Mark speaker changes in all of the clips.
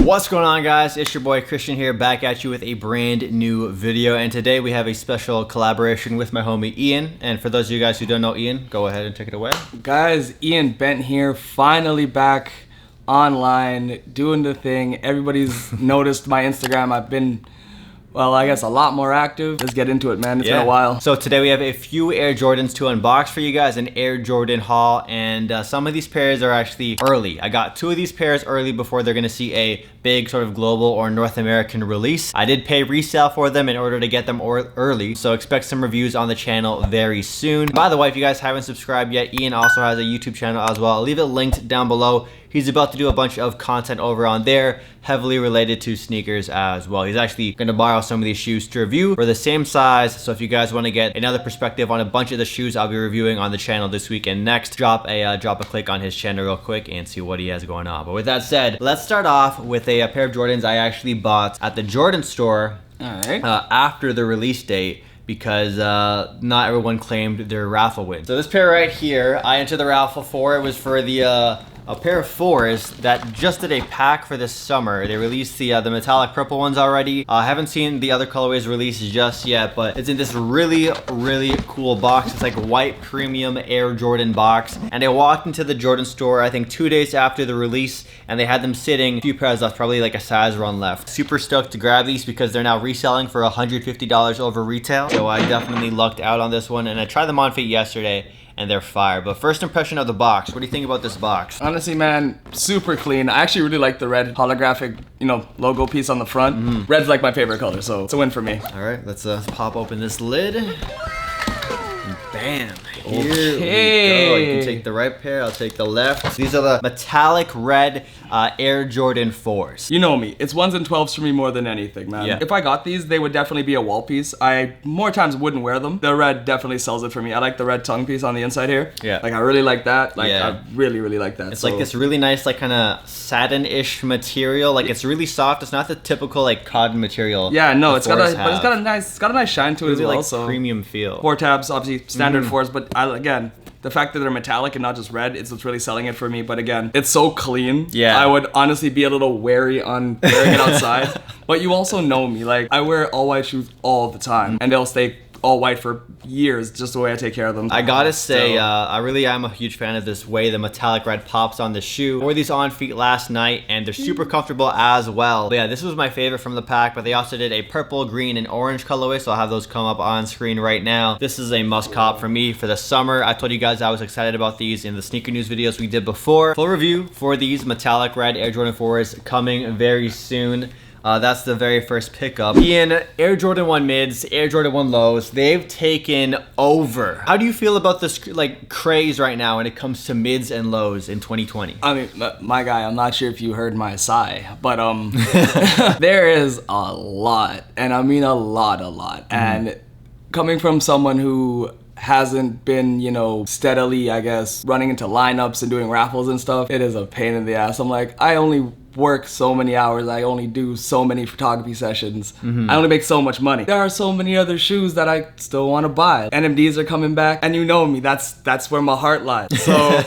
Speaker 1: What's going on, guys? It's your boy Christian here, back at you with a brand new video, and today we have a special collaboration with my homie Ian. And for those of you guys who don't know Ian, go ahead and take it away.
Speaker 2: Guys, Ian Bent here, finally back online doing the thing. Everybody's noticed my Instagram. I've been, well, I guess a lot more active. Let's get into it, man. It's been a while.
Speaker 1: So today we have a few Air Jordans to unbox for you guys, an Air Jordan haul, and some of these pairs are actually early. I got two of these pairs early before they're gonna see a big sort of global or North American release. I did pay resale for them in order to get them early, so expect some reviews on the channel very soon. By the way, if you guys haven't subscribed yet, Ian also has a YouTube channel as well. I'll leave it linked down below. He's about to do a bunch of content over on there, heavily related to sneakers as well. He's actually gonna borrow some of these shoes to review for the same size. So if you guys wanna get another perspective on a bunch of the shoes I'll be reviewing on the channel this week and next, drop a click on his channel real quick and see what he has going on. But with that said, let's start off with a pair of Jordans I actually bought at the Jordan store after the release date, because not everyone claimed their raffle win. So this pair right here, I entered the raffle for. It was for the a pair of fours that just did a pack for this summer. They released the metallic purple ones already. I haven't seen the other colorways released just yet, but it's in this really cool box. It's like white premium Air Jordan box. And I walked into the Jordan store, I think 2 days after the release, and they had them sitting, a few pairs left, probably like a size run left. Super stoked to grab these because they're now reselling for $150 over retail. So I definitely lucked out on this one, and I tried them on feet yesterday, and they're fire. But first impression of the box, what do you think about this box?
Speaker 2: Honestly, man, super clean. I actually really like the red holographic, logo piece on the front. Red's like my favorite color, so it's a win for me.
Speaker 1: All right, let's pop open this lid. And bam, here we go. You can take the right pair, I'll take the left. These are the metallic red Air Jordan 4s.
Speaker 2: You know me, it's 1s and 12s for me more than anything, man. Yeah. If I got these, they would definitely be a wall piece. I more times wouldn't wear them. The red definitely sells it for me. I like the red tongue piece on the inside here.
Speaker 1: Yeah.
Speaker 2: Like, I really like that. Like, yeah. I really like that.
Speaker 1: It's like this really nice, like, kind of satin-ish material. Like, it's really soft. It's not the typical, like, cotton material.
Speaker 2: Yeah, no, it's got a nice shine to it as well.
Speaker 1: Like,
Speaker 2: so
Speaker 1: premium feel.
Speaker 2: 4 tabs, obviously standard 4s, but again, the fact that they're metallic and not just red is what's really selling it for me. But again, it's so clean. Yeah. I would honestly be a little wary on wearing it outside. But you also know me. Like, I wear all white shoes all the time, and they'll stay all white for years, just the way I take care of them.
Speaker 1: I gotta say, I really am a huge fan of this way the metallic red pops on the shoe. I wore these on feet last night, and they're super comfortable as well. But yeah, this was my favorite from the pack, but they also did a purple, green, and orange colorway, so I'll have those come up on screen right now. This is a must cop for me for the summer. I told you guys I was excited about these in the sneaker news videos we did before. Full review for these metallic red Air Jordan 4s coming very soon. That's the very first pickup. Ian, Air Jordan 1 mids, Air Jordan 1 lows, they've taken over. How do you feel about this like craze right now when it comes to mids and lows in 2020?
Speaker 2: I mean, my guy, I'm not sure if you heard my sigh, but there is a lot, and I mean a lot. And coming from someone who hasn't been, steadily, I guess, running into lineups and doing raffles and stuff, it is a pain in the ass. I'm like, I only work so many hours, I only do so many photography sessions, I only make so much money. There are so many other shoes that I still want to buy. NMDs are coming back, and you know me, that's where my heart lies. So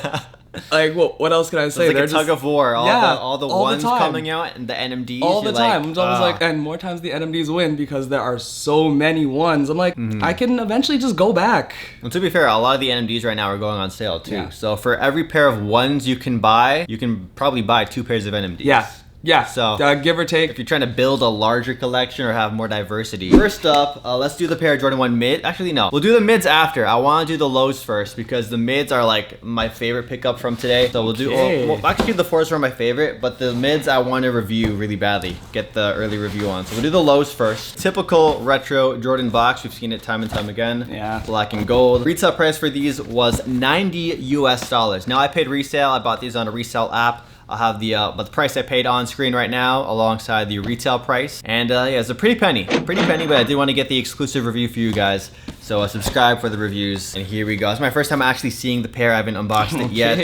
Speaker 2: like, what else can I say?
Speaker 1: It's like a tug of war. All the ones
Speaker 2: the
Speaker 1: coming out and the NMDs.
Speaker 2: All the time. I'm always like, and more times the NMDs win because there are so many ones. I'm like, I can eventually just go back.
Speaker 1: Well, to be fair, a lot of the NMDs right now are going on sale too. Yeah. So for every pair of ones you can buy, you can probably buy 2 pairs of NMDs.
Speaker 2: Yeah,
Speaker 1: so
Speaker 2: give or take.
Speaker 1: If you're trying to build a larger collection or have more diversity. First up, let's do the pair of Jordan 1 mid. Actually, no. We'll do the mids after. I want to do the lows first because the mids are like my favorite pickup from today. So we'll do, well, actually the 4s were my favorite, but the mids I want to review really badly. Get the early review on. So we'll do the lows first. Typical retro Jordan box. We've seen it time and time again. Yeah. Black and gold. Retail price for these was $90 US. Now I paid resale. I bought these on a resale app. I'll have the price I paid on screen right now alongside the retail price. And yeah, it's a pretty penny, but I did want to get the exclusive review for you guys. So subscribe for the reviews. And here we go. It's my first time actually seeing the pair. I haven't unboxed it yet.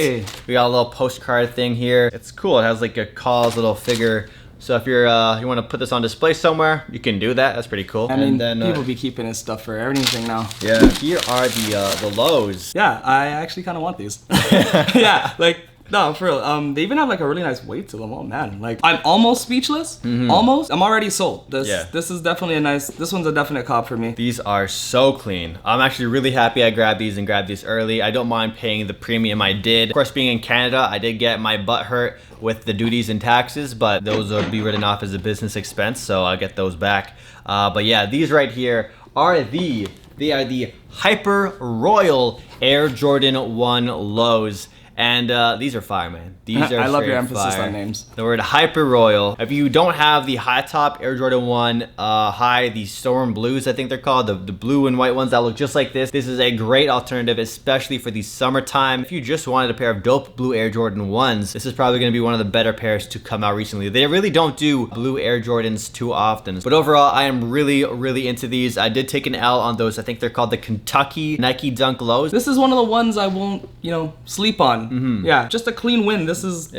Speaker 1: We got a little postcard thing here. It's cool. It has like a Cause little figure. So if you're you want to put this on display somewhere, you can do that. That's pretty cool.
Speaker 2: I mean, and then, people be keeping his stuff for anything now.
Speaker 1: Yeah. Here are the lows.
Speaker 2: Yeah, I actually kind of want these. Yeah, like No, for real. They even have like a really nice weight to them. Oh man, like I'm almost speechless. Almost. I'm already sold. This is definitely a nice. This one's a definite cop for me.
Speaker 1: These are so clean. I'm actually really happy I grabbed these and grabbed these early. I don't mind paying the premium I did. Of course, being in Canada, I did get my butt hurt with the duties and taxes, but those will be written off as a business expense, so I'll get those back. But yeah, these right here are the Hyper Royal Air Jordan 1 Lows. And these are fire, man. These are
Speaker 2: I love your
Speaker 1: straight
Speaker 2: emphasis
Speaker 1: fire.
Speaker 2: on names.
Speaker 1: The word Hyper Royal. If you don't have the high top Air Jordan 1 high, the Storm Blues, I think they're called, the blue and white ones that look just like this is a great alternative, especially for the summertime. If you just wanted a pair of dope blue Air Jordan 1s, this is probably going to be one of the better pairs to come out recently. They really don't do blue Air Jordans too often. But overall, I am really, really into these. I did take an L on those. I think they're called the Kentucky Nike Dunk Lows.
Speaker 2: This is one of the ones I won't, sleep on. Yeah, just a clean win. This is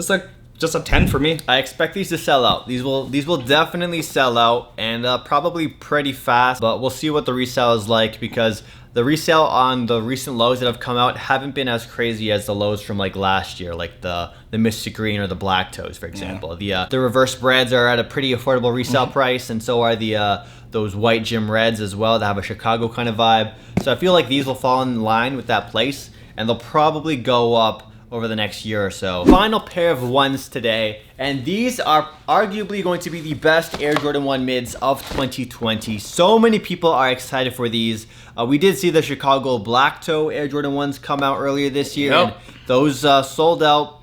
Speaker 2: like just a 10 for me.
Speaker 1: I expect these to sell out. These will definitely sell out, and probably pretty fast, but we'll see what the resale is like, because the resale on the recent lows that have come out haven't been as crazy as the lows from like last year, like the Mystic Green or the Black Toes, for example. The reverse breads are at a pretty affordable resale price, and so are the those white gym reds as well that have a Chicago kind of vibe. So I feel like these will fall in line with that place, and they'll probably go up over the next year or so. Final pair of ones today, and these are arguably going to be the best Air Jordan 1 mids of 2020. So many people are excited for these. We did see the Chicago Black Toe Air Jordan 1s come out earlier this year, and those sold out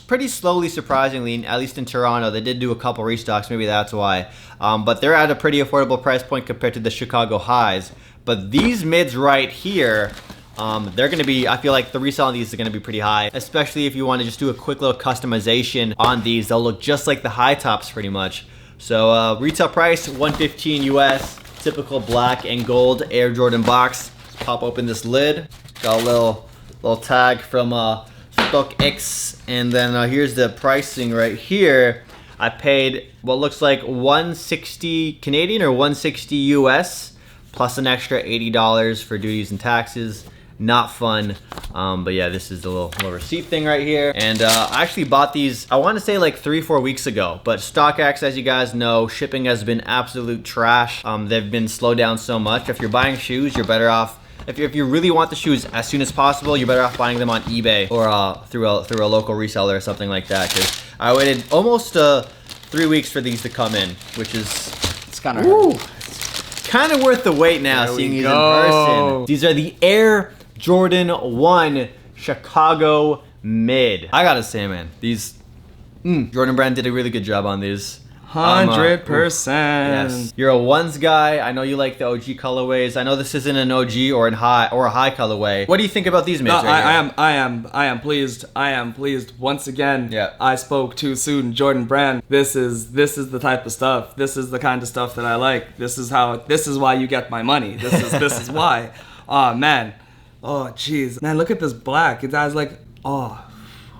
Speaker 1: pretty slowly, surprisingly, at least in Toronto. They did do a couple restocks, maybe that's why. But they're at a pretty affordable price point compared to the Chicago highs. But these mids right here, they're going to be, I feel like the resale on these is going to be pretty high, especially if you want to just do a quick little customization on these. They'll look just like the high tops pretty much. So retail price, $115 US, typical black and gold Air Jordan box. Let's pop open this lid. Got a little tag from StockX, and then here's the pricing right here. I paid what looks like $160 Canadian or $160 US, plus an extra $80 for duties and taxes. Not fun, but yeah, this is the little receipt thing right here. And I actually bought these, I want to say like 3-4 weeks ago, but StockX, as you guys know, shipping has been absolute trash. They've been slowed down so much. If you're buying shoes, you're better off, if you really want the shoes as soon as possible, you're better off buying them on eBay or through a local reseller or something like that, because I waited almost 3 weeks for these to come in, which is,
Speaker 2: it's kind of
Speaker 1: kind of worth the wait now, seeing these in person. These are the Air Jordan 1 Chicago Mid. I gotta say, man, these Jordan Brand did a really good job on these.
Speaker 2: 100%.
Speaker 1: Yes. You're a ones guy. I know you like the OG colorways. I know this isn't an OG or a high colorway. What do you think about these mids?
Speaker 2: I am pleased. I am pleased. Once again, I spoke too soon. Jordan Brand. This is the type of stuff. This is the kind of stuff that I like. This is why you get my money. This is why. Oh man. Oh jeez. Man, look at this black. It has like, oh.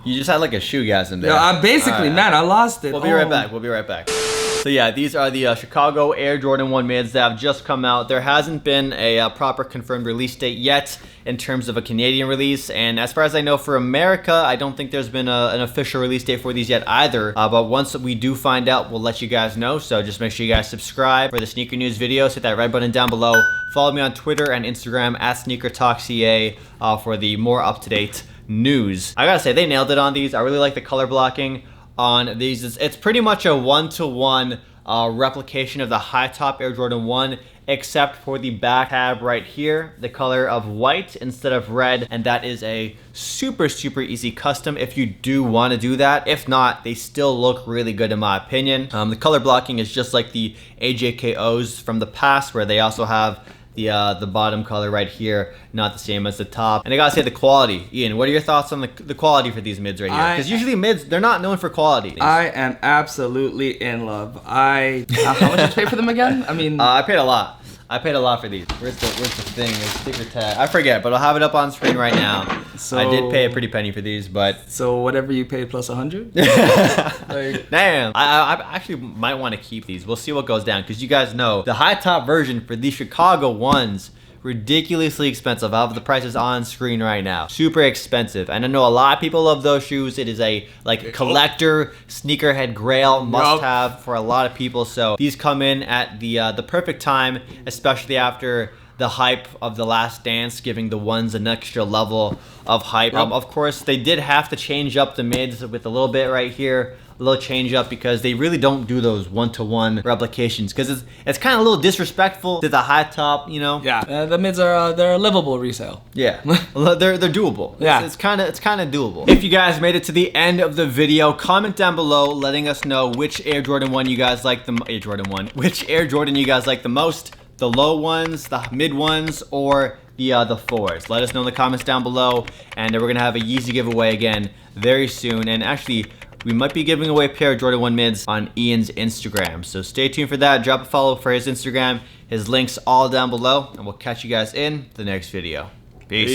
Speaker 1: You just had like a shoegasm there.
Speaker 2: Yeah, I basically, man, I lost it.
Speaker 1: We'll be right back. We'll be right back. So yeah, these are the Chicago Air Jordan 1 mids that have just come out. There hasn't been a proper confirmed release date yet in terms of a Canadian release. And as far as I know for America, I don't think there's been an official release date for these yet either. But once we do find out, we'll let you guys know. So just make sure you guys subscribe for the Sneaker News videos. Hit that red button down below. Follow me on Twitter and Instagram at SneakerTalkCA for the more up-to-date news. I gotta say, they nailed it on these. I really like the color blocking on these. It's pretty much a one-to-one replication of the high top Air Jordan 1, except for the back tab right here, the color of white instead of red, and that is a super easy custom if you do want to do that. If not, they still look really good in my opinion. The color blocking is just like the AJKOs from the past, where they also have the bottom color right here, not the same as the top. And I gotta say, the quality. Ian, what are your thoughts on the quality for these mids right here? Because usually mids, they're not known for quality.
Speaker 2: I am absolutely in love. How much did you pay for them again? I mean,
Speaker 1: I paid a lot. I paid a lot for these. Where's the thing? The sticker tag. I forget, but I'll have it up on screen right now. So I did pay a pretty penny for these, but
Speaker 2: so whatever you paid plus 100.
Speaker 1: Damn. I actually might want to keep these. We'll see what goes down, because you guys know the high top version for these Chicago ones ridiculously expensive. I have the prices on screen right now. Super expensive. And I know a lot of people love those shoes. It is a like collector sneakerhead grail must have for a lot of people. So these come in at the perfect time, especially after the hype of The Last Dance, giving the ones an extra level of hype. Of course, they did have to change up the mids with a little bit right here, a little change up, because they really don't do those one-to-one replications, because it's kind of a little disrespectful to the high top, you know.
Speaker 2: Yeah, the mids are they're a livable resale.
Speaker 1: Yeah, they're doable.
Speaker 2: Yeah,
Speaker 1: it's kind of doable. If you guys made it to the end of the video, comment down below letting us know which Air Jordan 1 you guys like which Air Jordan you guys like the most. The low ones, the mid ones, or the 4s. Let us know in the comments down below, and we're gonna have a Yeezy giveaway again very soon. And actually, we might be giving away a pair of Jordan 1 mids on Ian's Instagram, so stay tuned for that. Drop a follow for his Instagram. His links all down below, and we'll catch you guys in the next video. Peace.